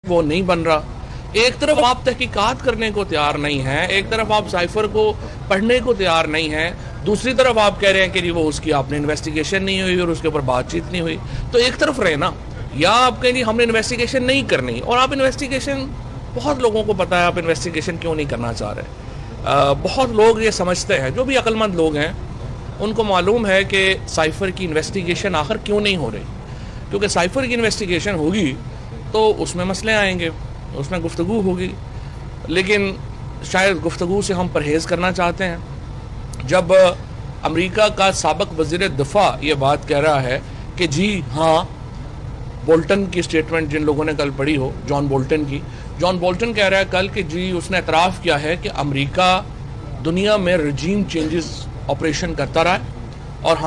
وہ نہیں بن رہا. ایک طرف آپ تحقیقات کرنے کو تیار نہیں ہیں, ایک طرف آپ سائفر کو پڑھنے کو تیار نہیں ہیں, دوسری طرف آپ کہہ رہے ہیں کہ جی وہ اس کی آپ نے انویسٹیگیشن نہیں ہوئی اور اس کے اوپر بات چیت نہیں ہوئی. تو ایک طرف رہے نا, یا آپ کہیں جی ہم نے انویسٹیگیشن نہیں کرنی, اور آپ انویسٹیگیشن, بہت لوگوں کو پتا ہے آپ انویسٹیگیشن کیوں نہیں کرنا چاہ رہے. بہت لوگ یہ سمجھتے ہیں, جو بھی عقل مند لوگ ہیں ان کو معلوم ہے کہ سائفر کی انویسٹیگیشن آخر کیوں نہیں ہو رہی, کیونکہ سائفر کی انویسٹیگیشن ہوگی تو اس میں مسئلے آئیں گے, اس میں گفتگو ہوگی, لیکن شاید گفتگو سے ہم پرہیز کرنا چاہتے ہیں. جب امریکہ کا سابق وزیر دفاع یہ بات کہہ رہا ہے کہ جی ہاں, بولٹن کی سٹیٹمنٹ جن لوگوں نے کل پڑھی ہو, جان بولٹن کہہ رہا ہے کل کہ جی اس نے اعتراف کیا ہے کہ امریکہ دنیا میں رجیم چینجز آپریشن کرتا رہا ہے اور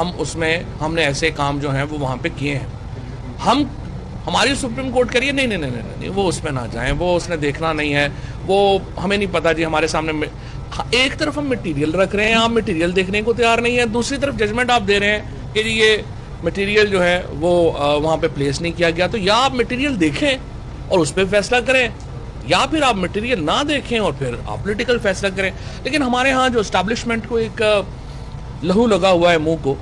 ہم نے ایسے کام جو ہیں وہ وہاں پہ کیے ہیں. ہماری سپریم کورٹ کریے نہیں وہ اس پہ نہ جائیں, وہ اس نے دیکھنا نہیں ہے, وہ ہمیں نہیں پتا جی ہمارے سامنے. ایک طرف ہم مٹیریل رکھ رہے ہیں, آپ مٹیریل دیکھنے کو تیار نہیں ہے, دوسری طرف ججمنٹ آپ دے رہے ہیں کہ جی یہ مٹیریل جو ہے وہ وہاں پہ پلیس نہیں کیا گیا. تو یا آپ مٹیریل دیکھیں اور اس پہ فیصلہ کریں, یا پھر آپ مٹیریل نہ دیکھیں اور پھر آپ پولیٹیکل فیصلہ کریں. لیکن ہمارے ہاں جو اسٹیبلشمنٹ کو ایک لہو لگا ہوا ہے منہ کو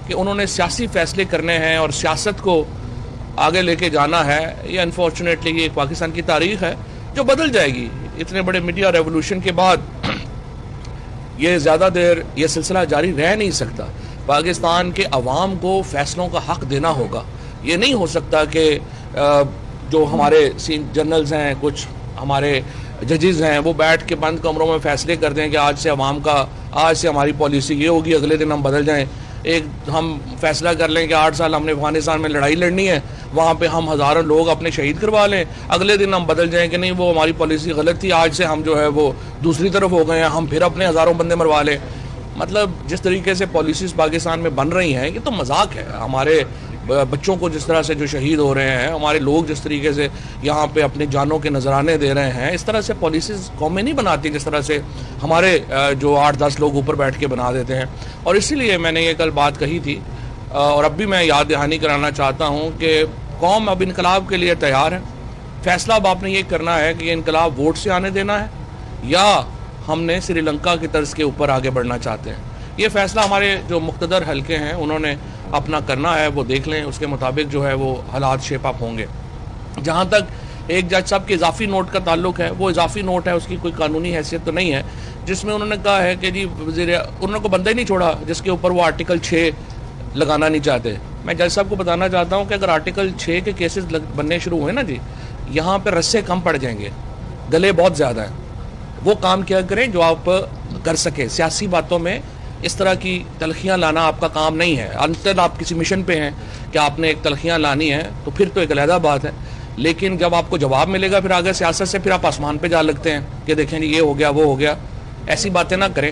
کہ انہوں نے سیاسی فیصلے کرنے ہیں اور سیاست کو آگے لے کے جانا ہے, یہ انفارچونیٹلی یہ ایک پاکستان کی تاریخ ہے جو بدل جائے گی. اتنے بڑے میڈیا ریولوشن کے بعد یہ زیادہ دیر یہ سلسلہ جاری رہ نہیں سکتا. پاکستان کے عوام کو فیصلوں کا حق دینا ہوگا. یہ نہیں ہو سکتا کہ جو ہمارے جنرلز ہیں, کچھ ہمارے ججز ہیں, وہ بیٹھ کے بند کمروں میں فیصلے کر دیں کہ آج سے ہماری پالیسی یہ ہوگی, اگلے دن ہم بدل جائیں. ہم فیصلہ کر لیں کہ 8 سال ہم نے افغانستان میں لڑائی لڑنی ہے, وہاں پہ ہم ہزاروں لوگ اپنے شہید کروا لیں, اگلے دن ہم بدل جائیں کہ نہیں وہ ہماری پالیسی غلط تھی, آج سے ہم جو ہے وہ دوسری طرف ہو گئے ہیں, ہم پھر اپنے ہزاروں بندے مروا لیں. مطلب جس طریقے سے پالیسیز پاکستان میں بن رہی ہیں یہ تو مذاق ہے. ہمارے بچوں کو جس طرح سے جو شہید ہو رہے ہیں, ہمارے لوگ جس طریقے سے یہاں پہ اپنی جانوں کے نذرانے دے رہے ہیں, اس طرح سے پالیسیز قومیں نہیں بناتی جس طرح سے ہمارے جو 8-10 لوگ اوپر بیٹھ کے بنا دیتے ہیں. اور اسی لیے میں نے یہ کل بات کہی تھی اور اب بھی میں یاد دہانی کرانا چاہتا ہوں کہ قوم اب انقلاب کے لیے تیار ہے. فیصلہ اب آپ نے یہ کرنا ہے کہ یہ انقلاب ووٹ سے آنے دینا ہے یا ہم نے سری لنکا کی طرز کے اوپر آگے بڑھنا چاہتے ہیں. یہ فیصلہ ہمارے جو مقتدر حلقے ہیں انہوں نے اپنا کرنا ہے, وہ دیکھ لیں, اس کے مطابق جو ہے وہ حالات شیپ اپ ہوں گے. جہاں تک ایک جج صاحب کے اضافی نوٹ کا تعلق ہے, وہ اضافی نوٹ ہے, اس کی کوئی قانونی حیثیت تو نہیں ہے, جس میں انہوں نے کہا ہے کہ جی انہوں نے کوئی بندہ ہی نہیں چھوڑا جس کے اوپر وہ آرٹیکل 6 لگانا نہیں چاہتے. میں جج صاحب کو بتانا چاہتا ہوں کہ اگر آرٹیکل 6 کے کیسز بننے شروع ہوئے نا جی, یہاں پہ رسے کم پڑ جائیں گے, گلے بہت زیادہ ہیں. وہ کام کیا کریں جو آپ کر سکیں. سیاسی باتوں میں اس طرح کی تلخیاں لانا آپ کا کام نہیں ہے. انتل آپ کسی مشن پہ ہیں کہ آپ نے ایک تلخیاں لانی ہے تو پھر تو ایک علیحدہ بات ہے, لیکن جب آپ کو جواب ملے گا پھر آگے سیاست سے پھر آپ آسمان پہ جا لگتے ہیں کہ دیکھیں جی یہ ہو گیا وہ ہو گیا. ایسی باتیں نہ کریں,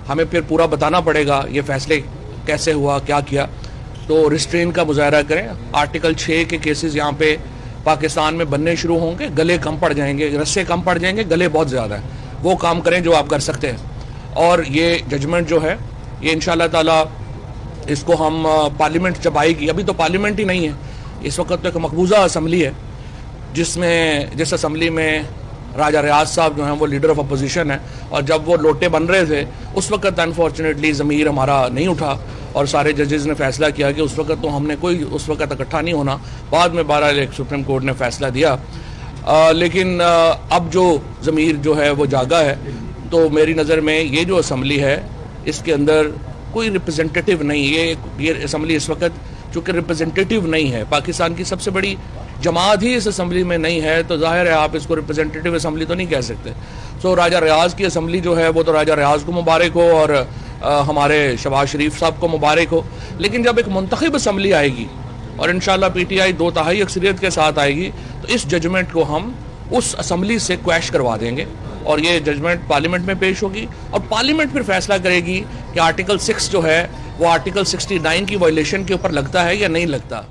ہمیں پھر پورا بتانا پڑے گا یہ فیصلے کیسے ہوا کیا کیا. تو ریسٹرین کا مظاہرہ کریں. آرٹیکل 6 کے کیسز یہاں پہ پاکستان میں بننے شروع ہوں گے, گلے کم پڑ جائیں گے, رسے کم پڑ جائیں گے, گلے بہت زیادہ ہیں. وہ کام کریں جو آپ کر سکتے ہیں. اور یہ ججمنٹ جو ہے یہ انشاءاللہ تعالی اس کو ہم پارلیمنٹ جب آئے گی, ابھی تو پارلیمنٹ ہی نہیں ہے اس وقت, تو ایک مقبوضہ اسمبلی ہے جس اسمبلی میں راجہ ریاض صاحب جو ہیں وہ لیڈر آف اپوزیشن ہیں, اور جب وہ لوٹے بن رہے تھے اس وقت انفارچونیٹلی ضمیر ہمارا نہیں اٹھا اور سارے ججز نے فیصلہ کیا کہ اس وقت تو ہم نے کوئی اس وقت اکٹھا نہیں ہونا. بعد میں 12 سپریم کورٹ نے فیصلہ دیا, لیکن اب جو ضمیر جو ہے وہ جاگا ہے. تو میری نظر میں یہ جو اسمبلی ہے اس کے اندر کوئی ریپرزنٹیٹیو نہیں. یہ اسمبلی اس وقت چونکہ ریپرزنٹیٹیو نہیں ہے, پاکستان کی سب سے بڑی جماعت ہی اس اسمبلی میں نہیں ہے, تو ظاہر ہے آپ اس کو ریپرزنٹیٹیو اسمبلی تو نہیں کہہ سکتے. سو راجہ ریاض کی اسمبلی جو ہے وہ تو راجہ ریاض کو مبارک ہو اور ہمارے شہباز شریف صاحب کو مبارک ہو. لیکن جب ایک منتخب اسمبلی آئے گی اور انشاءاللہ پی ٹی آئی 2/3 اکثریت کے ساتھ آئے گی, تو اس ججمنٹ کو ہم اس اسمبلی سے کویش کروا دیں گے اور یہ ججمنٹ پارلیمنٹ میں پیش ہوگی, اور پارلیمنٹ پھر فیصلہ کرے گی کہ آرٹیکل 6 جو ہے وہ آرٹیکل 69 کی وائلیشن کے اوپر لگتا ہے یا نہیں لگتا.